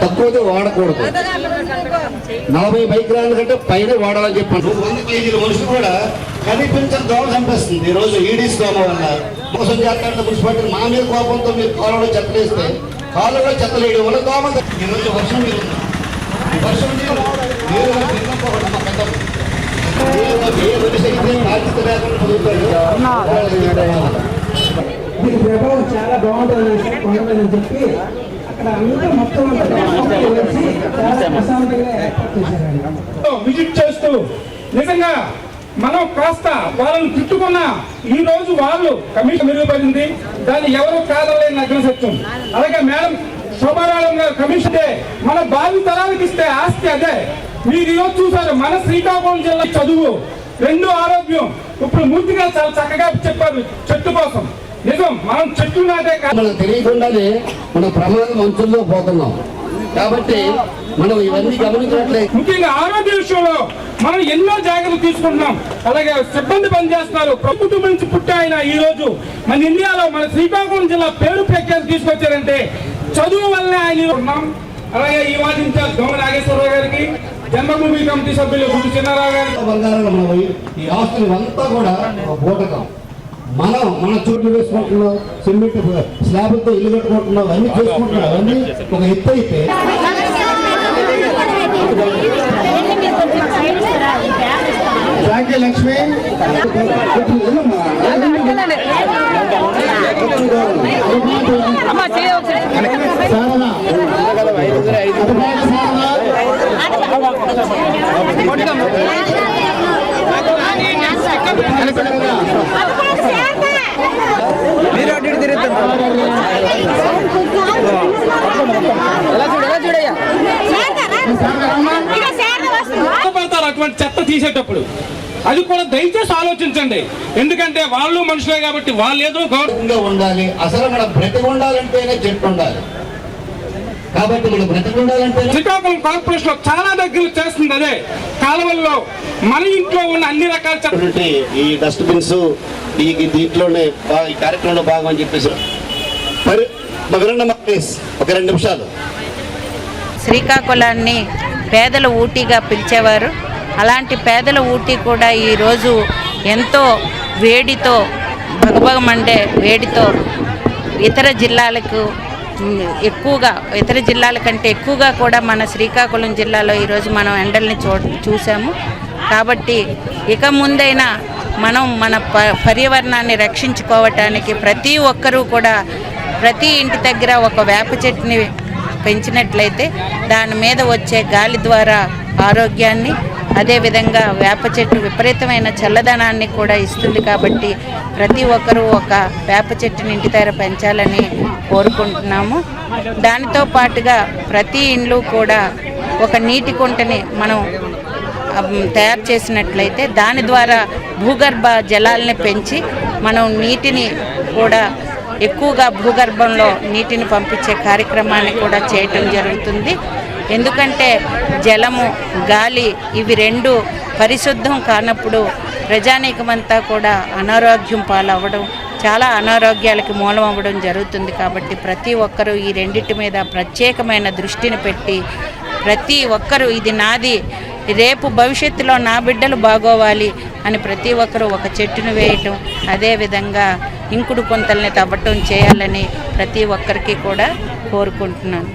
తక్కువగా వాడకూడదు. 40 మైక్రాన్ల కంటే పైన వాడాలని చెప్పండి. 100 కేజీల మనుషులు కూడా కనిపించని దోమ చంపేస్తుంది. ఈ రోజు ఈడీస్ దోమ వల్ల మోసం చేస్తారంటే మున్సిపాలిటీ మా మీద కోపంతో మీరు కాలంలో చెత్తలేస్తే కాలంలో చెత్తలేయడం వల్ల దోమ. ఈరోజు వర్షం మీరు ప్రభావం చాలా బాగుంటుందని చెప్పి అక్కడ అంతా మొత్తం విజిట్ చేస్తూ నిజంగా మనం కాస్త వాళ్ళని తిట్టుకున్న ఈ రోజు వాళ్ళు కమిషన్ మెరుగుపడింది. దాన్ని ఎవరు కాదలేని నగ్న సత్యం. అలాగే మేడం శోభారాళం గారు కమిషన్ మన భావి తరాలకు ఇస్తే ఆస్తి అదే. మీరు ఈరోజు చూసారు మన శ్రీకాకుళం జిల్లా చదువు, 2 ఆరోగ్యం. ఇప్పుడు మూర్తిగా చాలా చక్కగా చెప్పారు చెట్టు కోసం. నిజం, మనం చెట్లు నాటే మనకు తెలియకుండానే మనం ప్రమాదం అంచుల్లో పోతున్నాం. కాబట్టి మనం ఇవన్నీ గమనించట్లేదు. ముఖ్యంగా ఆరోగ్య విషయంలో మనం ఎన్నో జాగ్రత్తలు తీసుకుంటున్నాం. అలాగే సిబ్బంది పనిచేస్తున్నారు. ప్రభుత్వం నుంచి పుట్టి ఆయన ఈ రోజు మన ఇండియాలో మన శ్రీకాకుళం జిల్లా పేరు ప్రఖ్యాతి తీసుకొచ్చారంటే చదువు వల్లే ఆయన ఉన్నాం. అలాగే ఈ వాటి ఇన్ఛార్జ్ దొంగ నాగేశ్వరరావు గారికి, జన్మభూమి కమిటీ సభ్యులు గుడి చిన్నారావు గారికి, ఈ ఆస్తులు అంతా కూడా బోటకం. మన చోట్లు వేసుకుంటున్నాం, సిమెంట్ స్లాబ్లతో ఇల్లు కట్టుకుంటున్నాం, అన్ని చేసుకుంటున్నాం. అవన్నీ ఒక ఎత్తు అయితే లక్ష్మి అటువంటి చెత్త తీసేటప్పుడు అది కూడా దయచేసి ఆలోచించండి. ఎందుకంటే వాళ్ళు మనుషులే కాబట్టి వాళ్ళు ఏదో గౌరవంగా ఉండాలి. అసలు మనం బ్రతికి ఉండాలంటేనే చెట్టు ఉండాలి. కాబట్టి మనం బ్రతికి ఉండాలంటే శ్రీకాకుళం కార్పొరేషన్ లో చాలా దగ్గర చేస్తుంది అదే. కాలువల్లో మన ఇంట్లో ఉన్న అన్ని రకాల ఈ డస్ట్బిన్స్ దీంట్లోనే ఈ కార్యక్రమంలో భాగం అని చెప్పేసి ఒక 2 నిమిషాలు. శ్రీకాకుళాన్ని పేదల ఊటీగా పిలిచేవారు. అలాంటి పేదల ఊటీ కూడా ఈరోజు ఎంతో వేడితో భగభగమండే వేడితో ఇతర జిల్లాల కంటే ఎక్కువగా కూడా మన శ్రీకాకుళం జిల్లాలో ఈరోజు మనం ఎండల్ని చూసాము. కాబట్టి ఇక ముందైనా మనం మన పర్యావరణాన్ని రక్షించుకోవటానికి ప్రతి ఒక్కరూ కూడా ప్రతి ఇంటి దగ్గర ఒక వేప చెట్టుని పెంచినట్లయితే దాని మీద వచ్చే గాలి ద్వారా ఆరోగ్యాన్ని, అదేవిధంగా వేప చెట్టు విపరీతమైన చల్లదనాన్ని కూడా ఇస్తుంది. కాబట్టి ప్రతి ఒక్కరూ ఒక వేప చెట్టుని ఇంటి దగ్గర పెంచాలని కోరుకుంటున్నాము. దానితో పాటుగా ప్రతి ఇండ్లు కూడా ఒక నీటి కుంటని మనం తయారు చేసినట్లయితే దాని ద్వారా భూగర్భ జలాలని పెంచి మనం నీటిని కూడా ఎక్కువగా భూగర్భంలో నీటిని పంపించే కార్యక్రమాన్ని కూడా చేయటం జరుగుతుంది. ఎందుకంటే జలము, గాలి ఇవి 2 పరిశుద్ధం కానప్పుడు ప్రజానీకమంతా కూడా అనారోగ్యం పాలవ్వడం, చాలా అనారోగ్యాలకి మూలం అవ్వడం జరుగుతుంది. కాబట్టి ప్రతి ఒక్కరూ ఈ రెండింటి మీద ప్రత్యేకమైన దృష్టిని పెట్టి ప్రతి ఒక్కరూ ఇది నాది, రేపు భవిష్యత్తులో నా బిడ్డలు బాగోవాలి అని ప్రతి ఒక్కరూ ఒక చెట్టును వేయటం, అదేవిధంగా ఇంకుడు కొంతల్ని తవ్వటం చేయాలని ప్రతి ఒక్కరికి కూడా కోరుకుంటున్నాను.